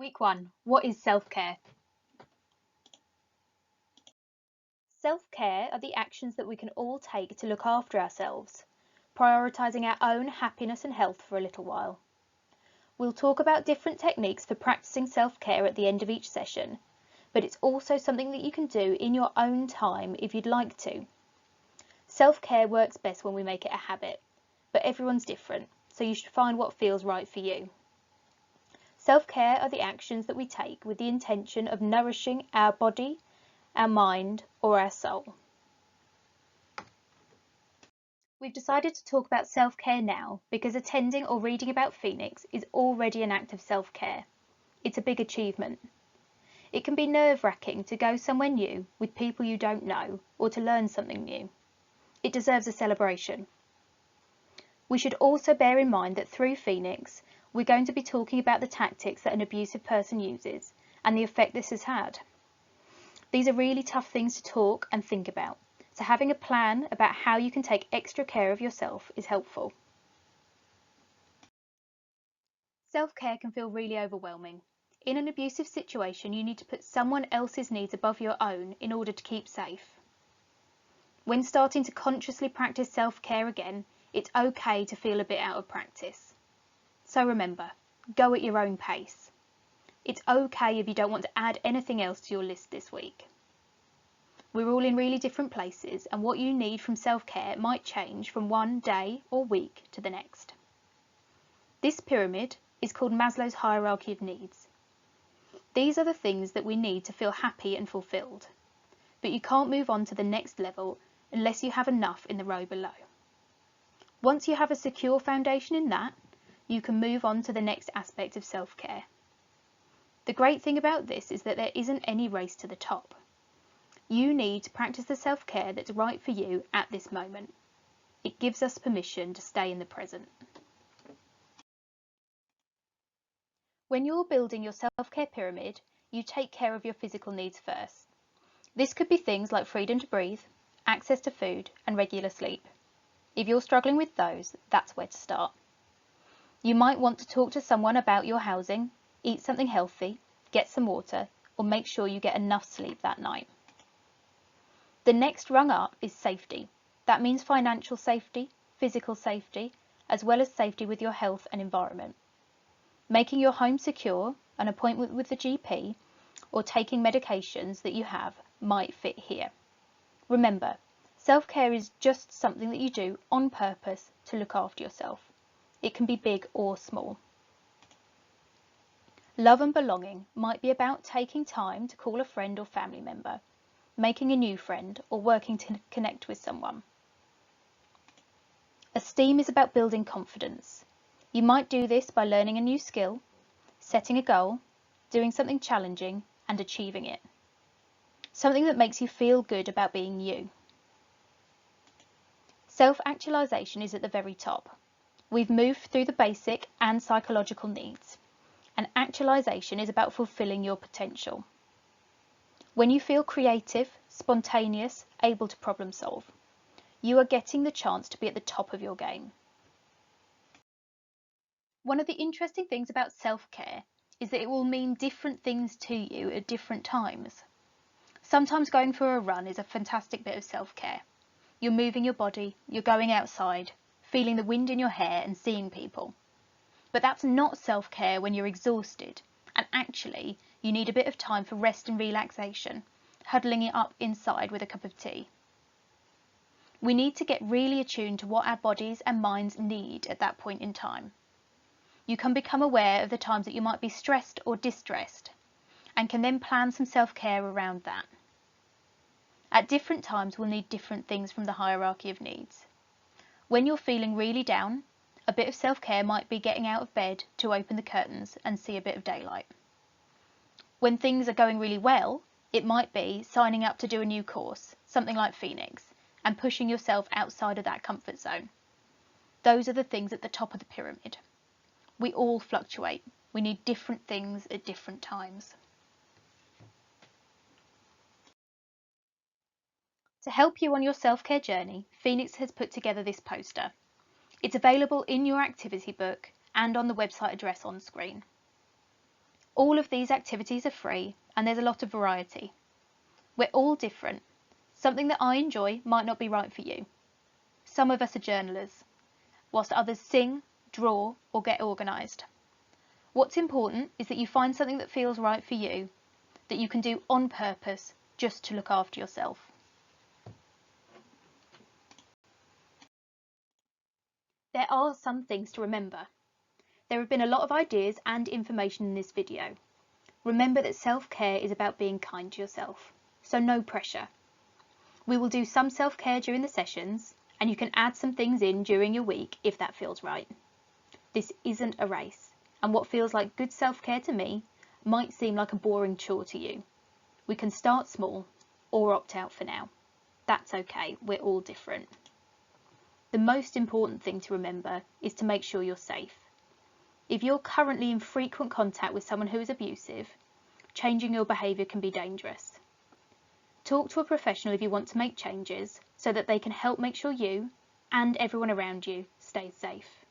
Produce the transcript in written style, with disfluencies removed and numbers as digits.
Week 1. What is self-care? Self-care are the actions that we can all take to look after ourselves, prioritising our own happiness and health for a little while. We'll talk about different techniques for practicing self-care at the end of each session, but it's also something that you can do in your own time if you'd like to. Self-care works best when we make it a habit, but everyone's different, so you should find what feels right for you. Self-care are the actions that we take with the intention of nourishing our body, our mind, or our soul. We've decided to talk about self-care now because attending or reading about Phoenix is already an act of self-care. It's a big achievement. It can be nerve-wracking to go somewhere new with people you don't know or to learn something new. It deserves a celebration. We should also bear in mind that through Phoenix, we're going to be talking about the tactics that an abusive person uses and the effect this has had. These are really tough things to talk and think about, so having a plan about how you can take extra care of yourself is helpful. Self-care can feel really overwhelming. In an abusive situation, you need to put someone else's needs above your own in order to keep safe. When starting to consciously practice self-care again, it's okay to feel a bit out of practice. So remember, go at your own pace. It's okay if you don't want to add anything else to your list this week. We're all in really different places, and what you need from self-care might change from one day or week to the next. This pyramid is called Maslow's hierarchy of needs. These are the things that we need to feel happy and fulfilled, but you can't move on to the next level unless you have enough in the row below. Once you have a secure foundation in that, you can move on to the next aspect of self-care. The great thing about this is that there isn't any race to the top. You need to practice the self-care that's right for you at this moment. It gives us permission to stay in the present. When you're building your self-care pyramid, you take care of your physical needs first. This could be things like freedom to breathe, access to food, and regular sleep. If you're struggling with those, that's where to start. You might want to talk to someone about your housing, eat something healthy, get some water, or make sure you get enough sleep that night. The next rung up is safety. That means financial safety, physical safety, as well as safety with your health and environment. Making your home secure, an appointment with the GP, or taking medications that you have might fit here. Remember, self-care is just something that you do on purpose to look after yourself. It can be big or small. Love and belonging might be about taking time to call a friend or family member, making a new friend, or working to connect with someone. Esteem is about building confidence. You might do this by learning a new skill, setting a goal, doing something challenging, and achieving it. Something that makes you feel good about being you. Self-actualization is at the very top. We've moved through the basic and psychological needs, and actualization is about fulfilling your potential. When you feel creative, spontaneous, able to problem solve, you are getting the chance to be at the top of your game. One of the interesting things about self-care is that it will mean different things to you at different times. Sometimes going for a run is a fantastic bit of self-care. You're moving your body, you're going outside, feeling the wind in your hair and seeing people. But that's not self-care when you're exhausted, and actually you need a bit of time for rest and relaxation, huddling it up inside with a cup of tea. We need to get really attuned to what our bodies and minds need at that point in time. You can become aware of the times that you might be stressed or distressed, and can then plan some self-care around that. At different times we'll need different things from the hierarchy of needs. When you're feeling really down, a bit of self-care might be getting out of bed to open the curtains and see a bit of daylight. When things are going really well, it might be signing up to do a new course, something like Phoenix, and pushing yourself outside of that comfort zone. Those are the things at the top of the pyramid. We all fluctuate. We need different things at different times. To help you on your self-care journey, Phoenix has put together this poster. It's available in your activity book and on the website address on screen. All of these activities are free and there's a lot of variety. We're all different. Something that I enjoy might not be right for you. Some of us are journalers, whilst others sing, draw, or get organised. What's important is that you find something that feels right for you, that you can do on purpose just to look after yourself. There are some things to remember. There have been a lot of ideas and information in this video. Remember that self-care is about being kind to yourself, so no pressure. We will do some self-care during the sessions, and you can add some things in during your week if that feels right. This isn't a race, and what feels like good self-care to me might seem like a boring chore to you. We can start small or opt out for now. That's okay, we're all different. The most important thing to remember is to make sure you're safe. If you're currently in frequent contact with someone who is abusive, changing your behaviour can be dangerous. Talk to a professional if you want to make changes so that they can help make sure you and everyone around you stays safe.